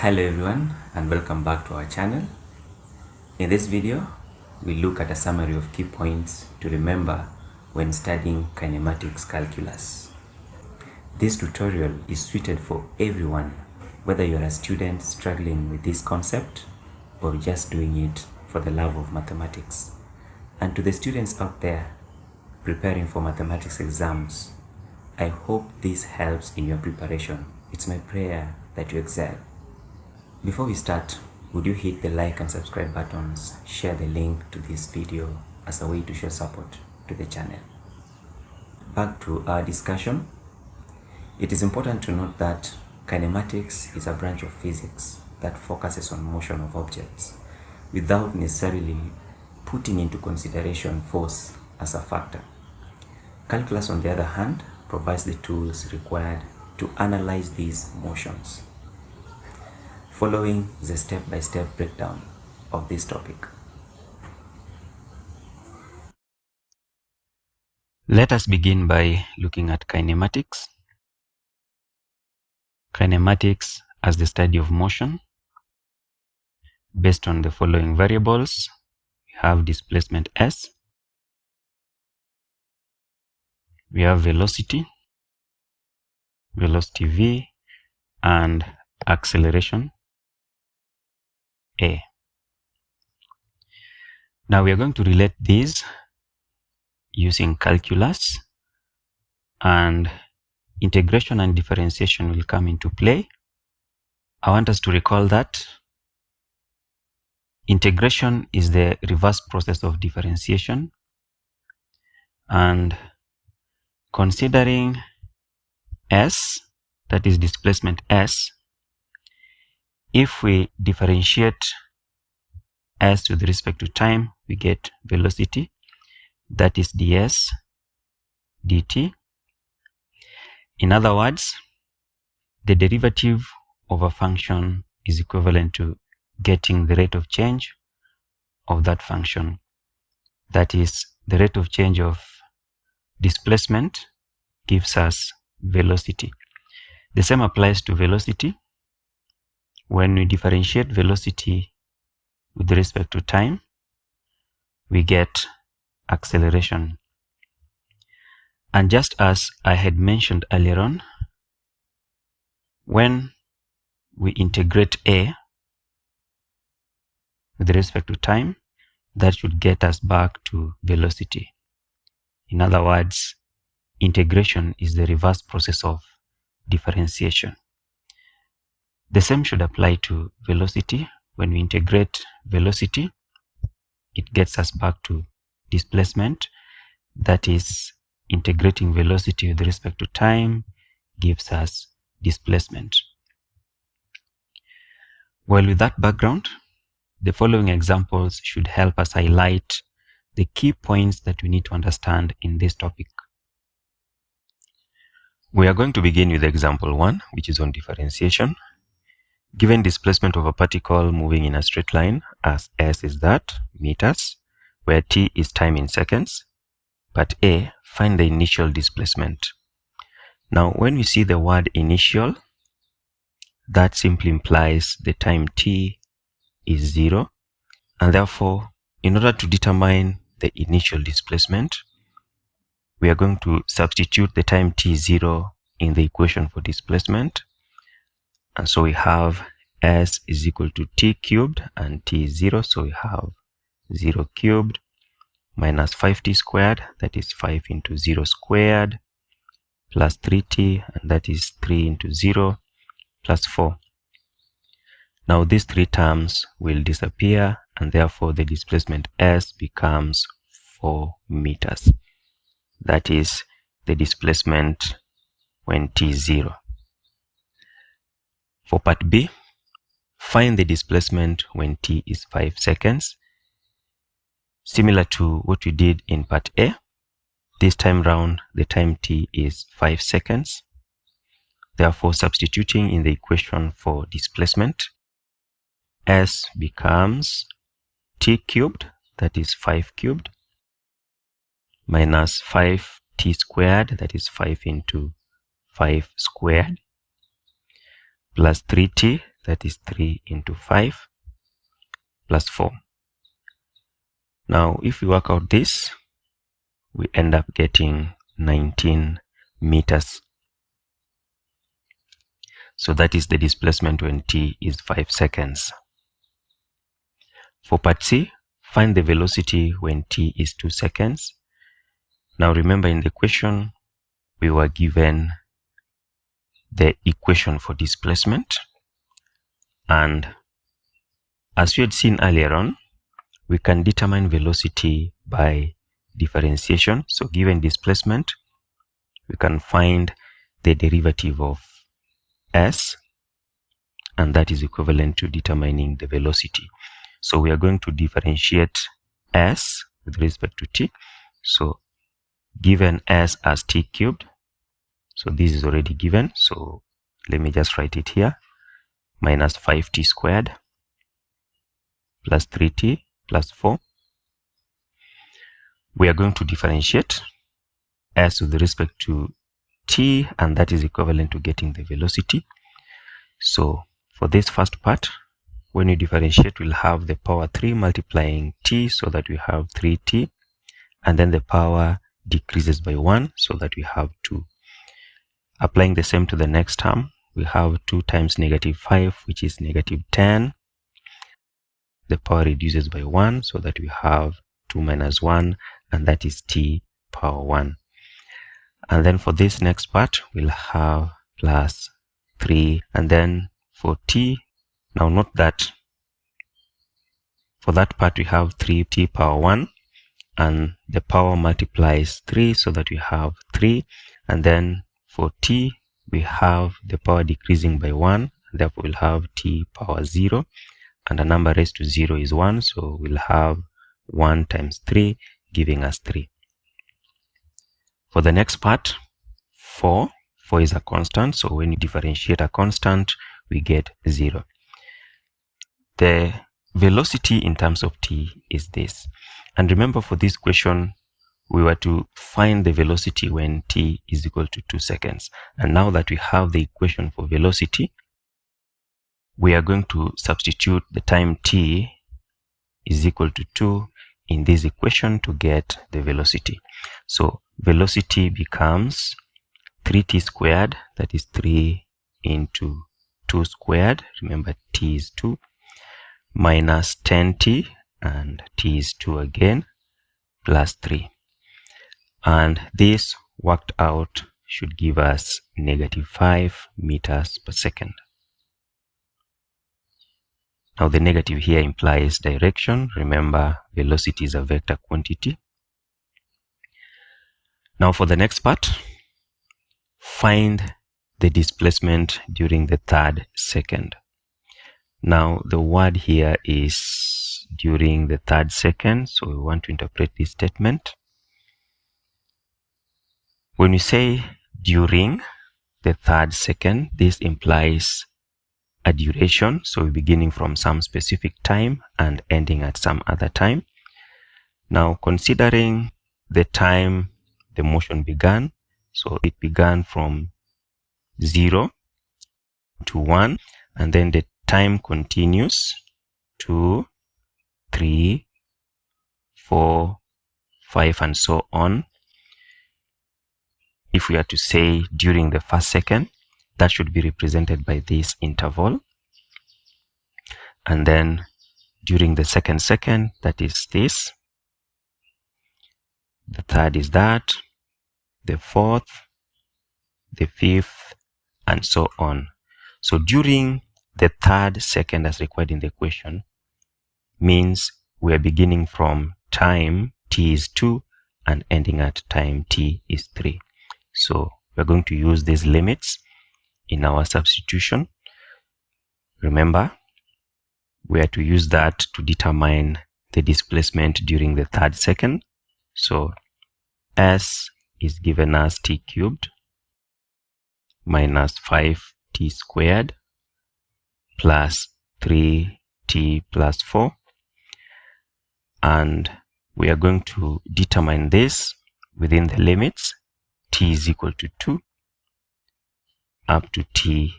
Hello everyone and welcome back to our channel. In this video, we look at a summary of key points to remember when studying kinematics calculus. This tutorial is suited for everyone, whether you're a student struggling with this concept or just doing it for the love of mathematics. And to the students out there preparing for mathematics exams, I hope this helps in your preparation. It's my prayer that you excel. Before we start, would you hit the like and subscribe buttons, share the link to this video as a way to show support to the channel. Back to our discussion. It is important to note that kinematics is a branch of physics that focuses on motion of objects without necessarily putting into consideration force as a factor. Calculus, on the other hand, provides the tools required to analyze these motions. Following the step-by-step breakdown of this topic. Let us begin by looking at kinematics. Kinematics as the study of motion based on the following variables. We have displacement S, we have velocity V, and acceleration A. Now we are going to relate these using calculus, and integration and differentiation will come into play. I want us to recall that integration is the reverse process of differentiation, and considering S, that is displacement S, if we differentiate S with respect to time, we get velocity, that is ds dt. In other words, the derivative of a function is equivalent to getting the rate of change of that function. That is, the rate of change of displacement gives us velocity. The same applies to velocity. When we differentiate velocity with respect to time, we get acceleration. And just as I had mentioned earlier on, when we integrate A with respect to time, that should get us back to velocity. In other words, integration is the reverse process of differentiation. The same should apply to velocity. When we integrate velocity, it gets us back to displacement. That is, integrating velocity with respect to time gives us displacement. Well, with that background, the following examples should help us highlight the key points that we need to understand in this topic. We are going to begin with example 1, which is on differentiation. Given displacement of a particle moving in a straight line, as s is that, meters, where t is time in seconds. Part A, find the initial displacement. Now, when we see the word initial, that simply implies the time t is 0, and therefore, in order to determine the initial displacement, we are going to substitute the time t0 in the equation for displacement. And so we have s is equal to t cubed and t is 0, so we have 0 cubed minus 5t squared, that is 5 into 0 squared, plus 3t, and that is 3 into 0, plus 4. Now these three terms will disappear, and therefore the displacement s becomes 4 meters. That is the displacement when t is 0. For part B, find the displacement when t is 5 seconds. Similar to what we did in part A, this time round the time t is 5 seconds. Therefore, substituting in the equation for displacement, s becomes t cubed, that is 5 cubed, minus 5t squared, that is 5 into 5 squared, plus 3t, that is 3 into 5 plus 4. Now, if we work out this, we end up getting 19 meters. So that is the displacement when t is 5 seconds. For part C, find the velocity when t is 2 seconds. Now remember, in the question, we were given the equation for displacement. And as we had seen earlier on, we can determine velocity by differentiation. So given displacement, we can find the derivative of s, and that is equivalent to determining the velocity. So we are going to differentiate s with respect to t. So given s as t cubed, so this is already given, so let me just write it here, minus 5t squared plus 3t plus 4. We are going to differentiate s with respect to t, and that is equivalent to getting the velocity. So for this first part, when you differentiate, we'll have the power 3 multiplying t, so that we have 3t, and then the power decreases by 1, so that we have 2. Applying the same to the next term, we have 2 times negative 5, which is negative 10. The power reduces by 1, so that we have 2 minus 1, and that is t power 1. And then for this next part, we'll have plus 3, and then for t, now note that for that part we have 3t power 1, and the power multiplies 3, so that we have 3, and then for t we have the power decreasing by 1, therefore we'll have t power 0, and a number raised to 0 is 1, so we'll have 1 times 3 giving us 3. For the next part, 4 is a constant, so when you differentiate a constant, we get 0. The velocity in terms of t is this. And remember, for this question, we were to find the velocity when t is equal to 2 seconds. And now that we have the equation for velocity, we are going to substitute the time t is equal to 2 in this equation to get the velocity. So velocity becomes 3t squared, that is 3 into 2 squared, remember t is 2, minus 10t, and t is 2 again, plus 3. And this worked out should give us negative 5 meters per second. Now the negative here implies direction. Remember, velocity is a vector quantity. Now for the next part, find the displacement during the 3rd second. Now the word here is during the 3rd second, so we want to interpret this statement. When we say during the 3rd second, this implies a duration, so we're beginning from some specific time and ending at some other time. Now considering the time the motion began, so it began from 0 to 1, and then the time continues 2, 3, 4, 5, and so on. If we are to say during the 1st second, that should be represented by this interval. And then during the 2nd second, that is this. The 3rd is that. The 4th, the 5th, and so on. So during the 3rd second, as required in the equation, means we are beginning from time t is 2 and ending at time t is 3. So we're going to use these limits in our substitution. Remember, we are to use that to determine the displacement during the 3rd second. So s is given as t cubed minus 5t squared plus 3t plus 4. And we are going to determine this within the limits t is equal to 2 up to t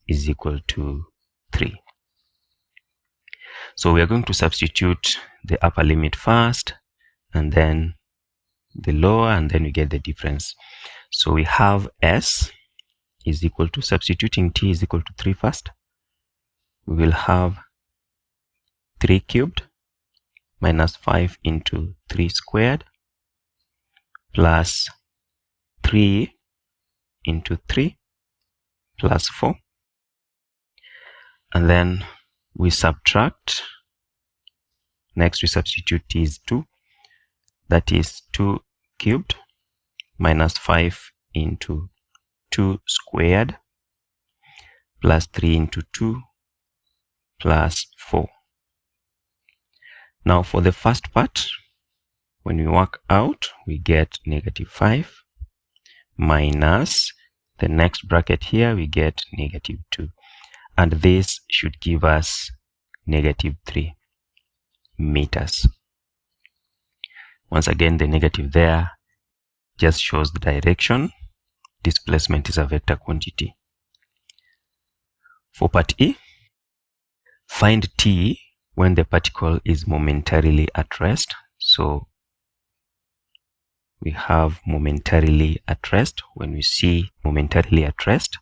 is equal to 3. So we are going to substitute the upper limit first, and then the lower, and then we get the difference. So we have S is equal to, substituting T is equal to 3 first. We will have 3 cubed minus 5 into 3 squared plus 3 into 3 plus 4. And then we subtract. Next we substitute T is 2. That is 2 cubed minus 5 into 2 squared plus 3 into 2 plus 4. Now for the first part, when we work out, we get negative 5 minus the next bracket here, we get negative 2. And this should give us negative 3 meters. Once again, the negative there just shows the direction. Displacement is a vector quantity. For part E, find T when the particle is momentarily at rest. So we have momentarily at rest. When we see momentarily at rest,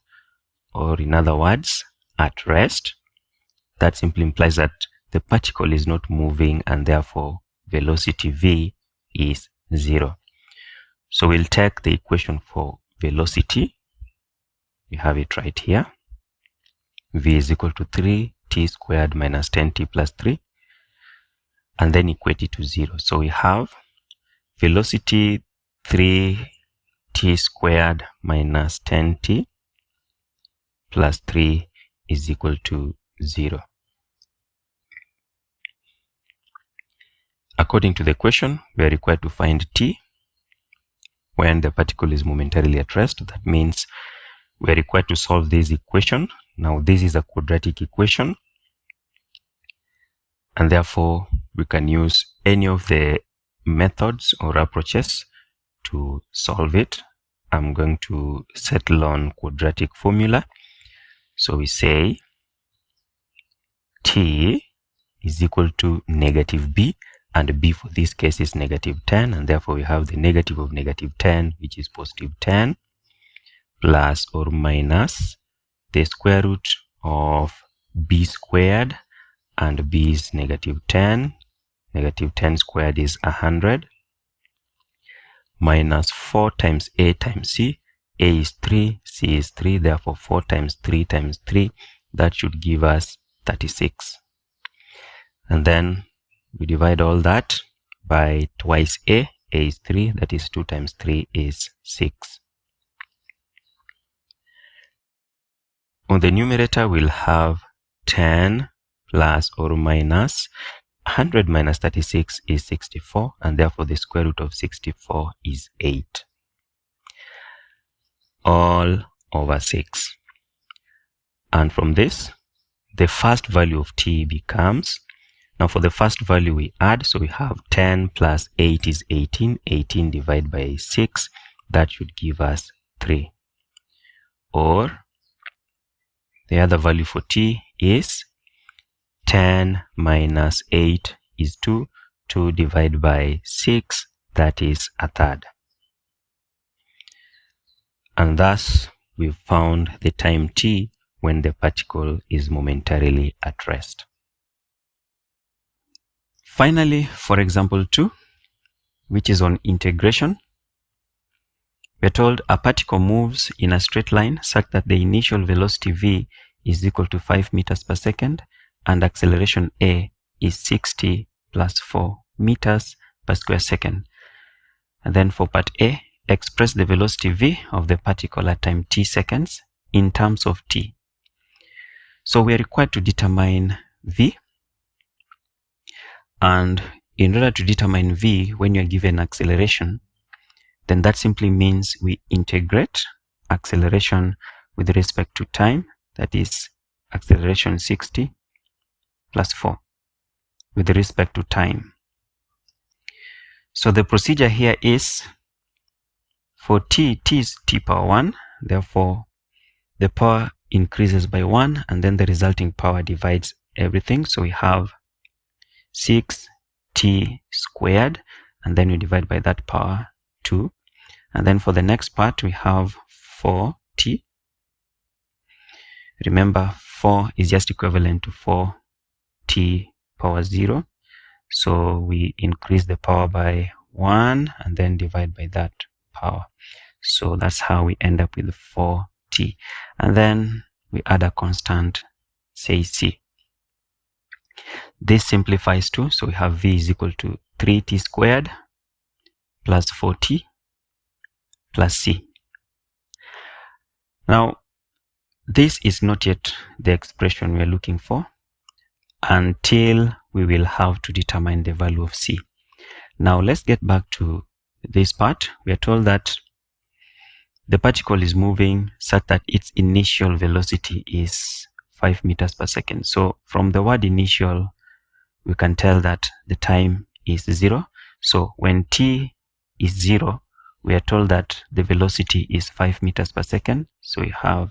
or in other words, at rest, that simply implies that the particle is not moving, and therefore velocity v is 0. So we'll take the equation for velocity. We have it right here. V is equal to 3t squared minus 10t plus 3, and then equate it to 0. So we have velocity 3t squared minus 10t plus 3 is equal to 0. According to the equation, we are required to find t when the particle is momentarily at rest. That means we are required to solve this equation. Now this is a quadratic equation, and therefore we can use any of the methods or approaches to solve it. I'm going to settle on quadratic formula. So we say t is equal to negative b, and b for this case is negative 10, and therefore we have the negative of negative 10, which is positive 10, plus or minus the square root of b squared, and b is negative 10. Negative 10 squared is 100, minus 4 times a times c. A is 3, c is 3, therefore 4 times 3 times 3, that should give us 36. And then we divide all that by twice a. A is 3, that is 2 times 3 is 6. On the numerator, we'll have 10 plus or minus 100 minus 36 is 64, and therefore the square root of 64 is 8. All over 6. And from this, the first value of t becomes, now for the first value we add, so we have 10 plus 8 is 18. 18 divided by 6, that should give us 3. Or the other value for t is 10 minus 8 is 2. 2 divided by 6, that is a third. And thus we've found the time t when the particle is momentarily at rest. Finally, for example 2, which is on integration, we're told a particle moves in a straight line such that the initial velocity v is equal to 5 meters per second, and acceleration a is 60 plus 4 meters per square second. And then for part A, express the velocity v of the particle at time t seconds in terms of t. So we are required to determine v, and in order to determine v when you are given acceleration, then that simply means we integrate acceleration with respect to time, that is acceleration 60 plus 4 with respect to time. So the procedure here is for t is t power 1, therefore the power increases by 1, and then the resulting power divides everything. So we have 6t squared, and then we divide by that power 2. And then for the next part, we have 4t. Remember, 4 is just equivalent to 4t power 0. So we increase the power by 1 and then divide by that power. So that's how we end up with 4t. And then we add a constant, say c. This simplifies too. So we have v is equal to 3t squared plus 4t plus c. Now, this is not yet the expression we are looking for until we will have to determine the value of c. Now, let's get back to this part. We are told that the particle is moving such that its initial velocity is 5 meters per second. So from the word initial, we can tell that the time is 0. So when t is 0, we are told that the velocity is 5 meters per second. So we have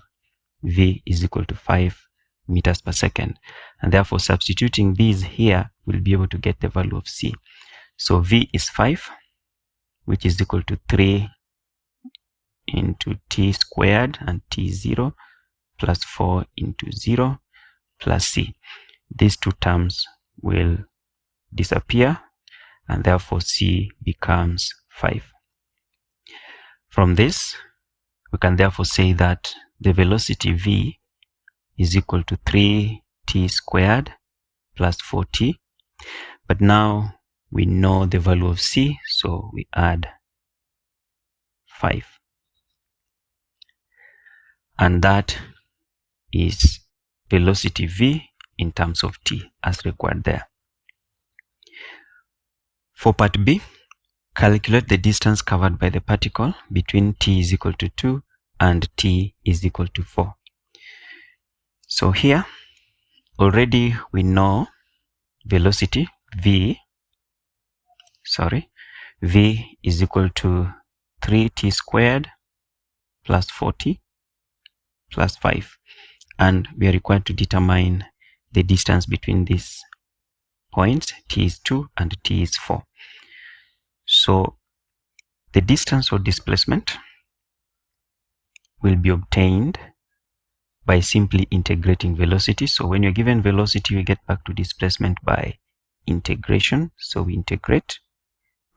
v is equal to 5 meters per second. And therefore, substituting these here, we'll be able to get the value of c. So v is 5, which is equal to 3 into t squared, and t is 0, plus 4 into 0, plus c. These two terms will disappear, and therefore c becomes 5. From this, we can therefore say that the velocity v is equal to 3t squared plus 4t. But now we know the value of c, so we add 5. And that is velocity v in terms of t as required there. For part B, calculate the distance covered by the particle between t is equal to 2 and t is equal to 4. So here, already we know velocity v is equal to 3t squared plus 4t plus 5. And we are required to determine the distance between these points. T is 2 and t is 4. So the distance or displacement will be obtained by simply integrating velocity. So when you're given velocity, we get back to displacement by integration. So we integrate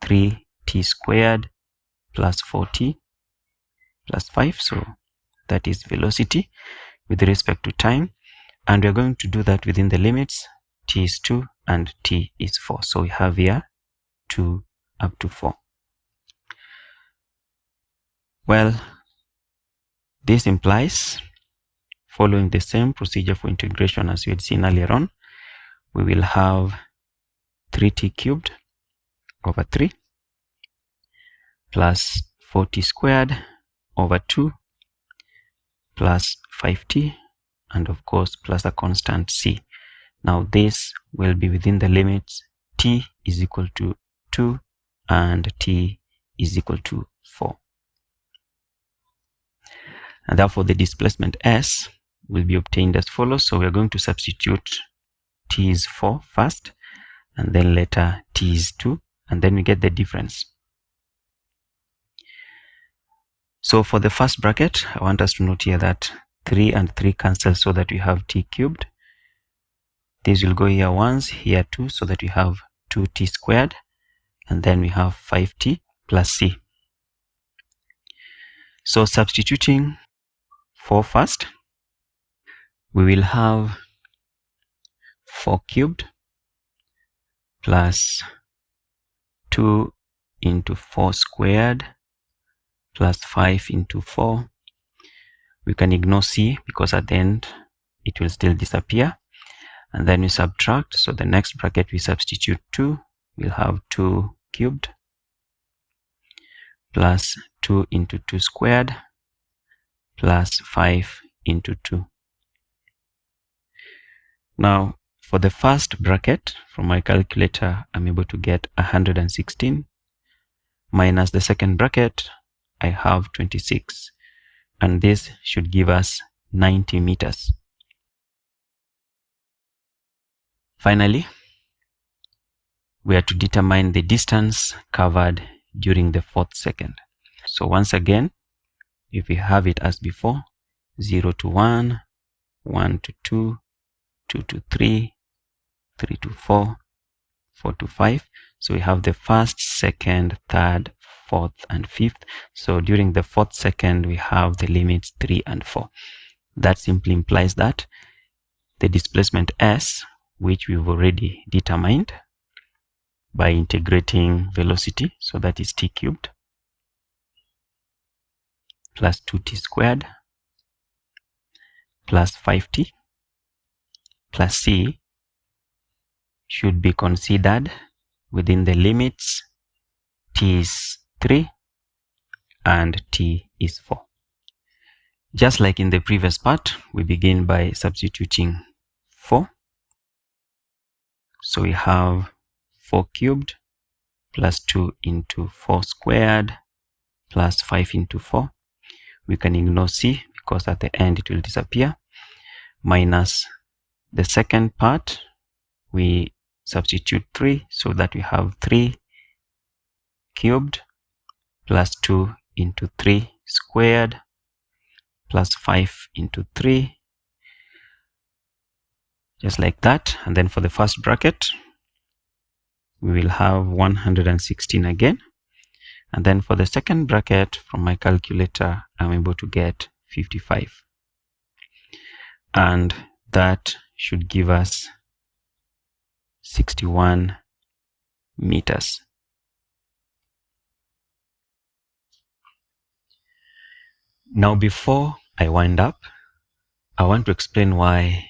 3t squared plus 4t plus 5. So that is velocity with respect to time. And we're going to do that within the limits. T is 2 and t is 4. So we have here 2 up to 4. Well, this implies, following the same procedure for integration as we had seen earlier on, we will have 3t cubed over 3 plus 4t squared over 2 plus 5t, and of course plus a constant c. Now this will be within the limits t is equal to 2 and t is equal to 4. And therefore the displacement s will be obtained as follows. So we are going to substitute t is 4 first, and then later t is 2, and then we get the difference. So for the first bracket, I want us to note here that 3 and 3 cancel, so that we have t cubed. This will go here once, here 2, so that we have 2t squared, and then we have 5t plus c. So substituting 4 first, we will have 4 cubed plus 2 into 4 squared plus 5 into 4. We can ignore c because at the end it will still disappear. And then we subtract. So the next bracket we substitute 2. We'll have 2 cubed plus 2 into 2 squared plus 5 into 2. Now for the first bracket, from my calculator, I'm able to get 116 minus the second bracket, I have 26, and this should give us 90 meters. Finally, we are to determine the distance covered during the 4th second. So once again, if we have it as before, 0 to 1, 1 to 2, 2 to 3, 3 to 4, 4 to 5. So we have the 1st, 2nd, 3rd, 4th, and 5th. So during the 4th second, we have the limits 3 and 4. That simply implies that the displacement S, which we've already determined by integrating velocity, so that is t cubed plus 2t squared plus 5t plus c, should be considered within the limits t is 3 and t is 4. Just like in the previous part, we begin by substituting 4. So we have 4 cubed plus 2 into 4 squared plus 5 into 4. We can ignore c because at the end it will disappear. Minus the second part, we substitute 3 so that we have 3 cubed plus 2 into 3 squared plus 5 into 3, just like that. And then for the first bracket, we will have 116 again. And then for the second bracket, from my calculator, I'm able to get 55. And that should give us 61 meters. Now, before I wind up, I want to explain why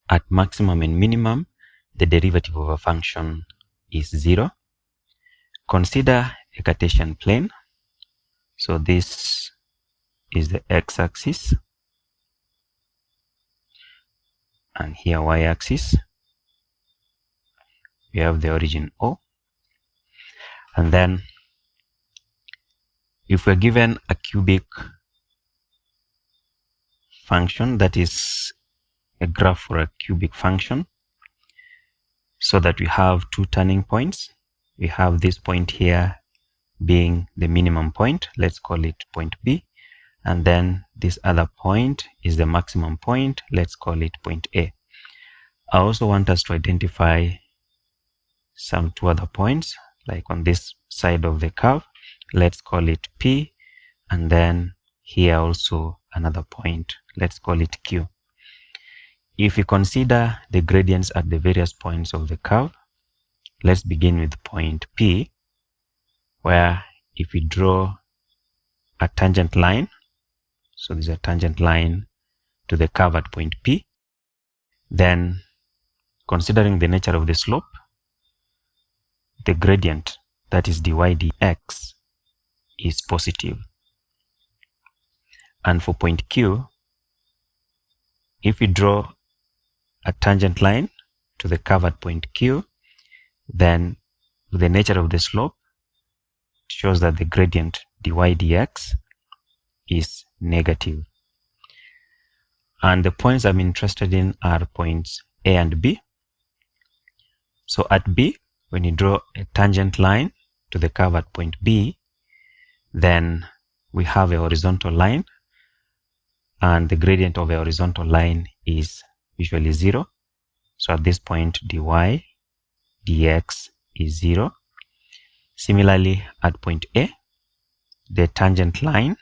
at maximum and minimum, the derivative of a function is 0. Consider a Cartesian plane. So this is the x-axis, and here y-axis. We have the origin O. And then if we're given a cubic function, that is a graph for a cubic function, so that we have 2 turning points. We have this point here being the minimum point. Let's call it point B. And then this other point is the maximum point. Let's call it point A. I also want us to identify some 2 other points, like on this side of the curve. Let's call it P. And then here also another point. Let's call it Q. If we consider the gradients at the various points of the curve, let's begin with point P, where if we draw a tangent line, so this is a tangent line to the curve at point P, then considering the nature of the slope, the gradient, that is dy dx, is positive. And for point Q, if we draw a tangent line to the curve at point Q, then the nature of the slope shows that the gradient dy dx is negative. And the points I'm interested in are points A and B. So at B, when you draw a tangent line to the curve at point B, then we have a horizontal line, and the gradient of a horizontal line is usually 0. So at this point, dy dx is 0. Similarly, at point A, the tangent line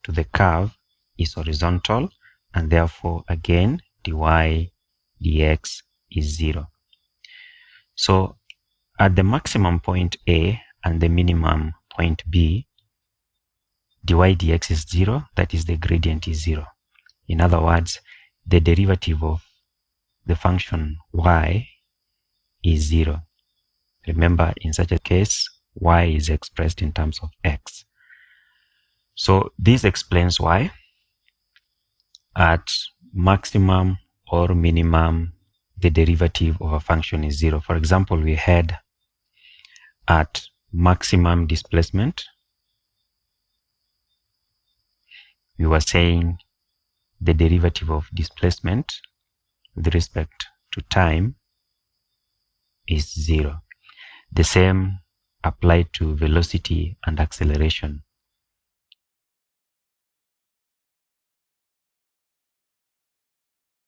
to the curve is horizontal, and therefore again dy dx is 0. So at the maximum point A and the minimum point B, dy dx is 0, that is the gradient is 0. In other words, the derivative of the function y is 0. Remember, in such a case, y is expressed in terms of x. So this explains why at maximum or minimum, the derivative of a function is 0. For example, we had at maximum displacement, we were saying the derivative of displacement with respect to time is 0. The same applied to velocity and acceleration.